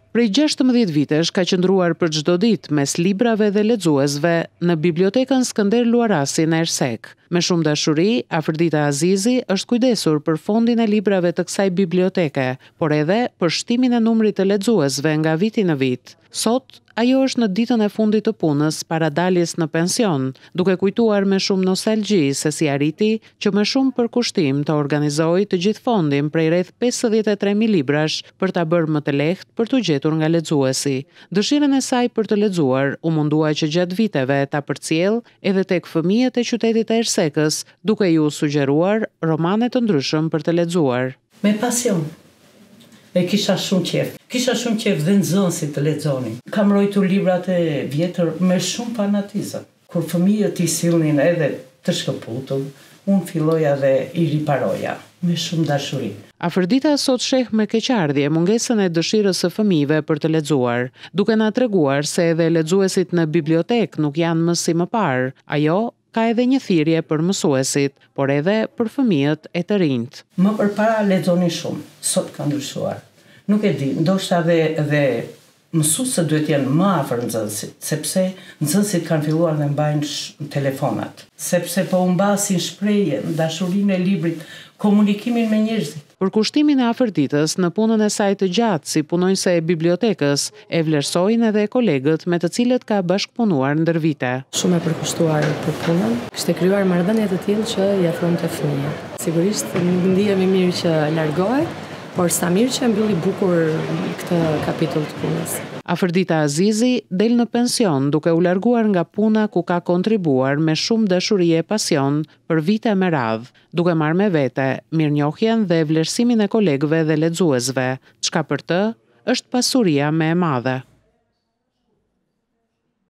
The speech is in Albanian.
Prej 16 vitesh ka qëndruar për çdo ditë mes librave dhe lexuesve në bibliotekën Skënder Luarasi në Ersek. Me shumë dashuri, Afërdita Azizi është kujdesur për fondin e librave të kësaj biblioteke, por edhe për shtimin e numrit të lexuesve nga viti në vit. Sot, ajo është në ditën e fundit të punës para daljes në pension, duke kujtuar me shumë nostalgji se si arriti që me shumë përkushtim të organizojë të gjithë fondin prej rreth 53.000 librash për ta bërë më të lehtë për t'u gjetur nga lexuesi. Dëshirën e saj për të lexuar u mundua që gjatë viteve ta përcjell edhe tek fëmijët e qytetit të Ersekës, duke ju sugjeruar romane të ndryshëm për të lexuar. Me pasion. E kisha shumë qef. Kisha shumë qef dhe nxënësit të lexonin. Kam mbrojtur librat e vjetër me shumë fanatizëm. Kur fëmijët i sillnin edhe të shkëputur, unë filloja dhe i riparoja me shumë dashuri. Afërdita sot sheh me keqardhje mungesën e dëshirës së fëmijëve për të lexuar, duke na treguar se edhe lexuesit në bibliotek nuk janë më si më parë. Ajo ka edhe një thirrje për mësuesit, por edhe për fëmijët e të rinjt. Më përpara lexonin shumë, sot ka ndryshuar. Nuk e di, ndoshta dhe mësuesët duhet jenë më afër nxënësit, sepse nxënësit kanë filluar dhe mbajnë telefonat, sepse po humbasin shprehjen, dashurinë e librit, komunikimin me njerëzit. Për kushtimin e Afërditës në punën e saj të gjatë si punonjëse e bibliotekës, e vlerësojnë edhe kolegët me të cilët ka bashkëpunuar ndër vite. Shumë e përkushtuar për punën, kishte krijuar marrëdhënie të tillë që i afronte fëmijët. Sigurisht nuk ndihemi mirë që largohet, por sa mirë që mbylli bukur këtë kapitull të punës. Afërdita Azizi del në pension duke u larguar nga puna ku ka kontribuar me shumë dashuri e pasion për vite me radhë, duke marrë me vete mirënjohjen dhe vlerësimin e kolegëve dhe lexuesve, çka për të është pasuria më e madhe.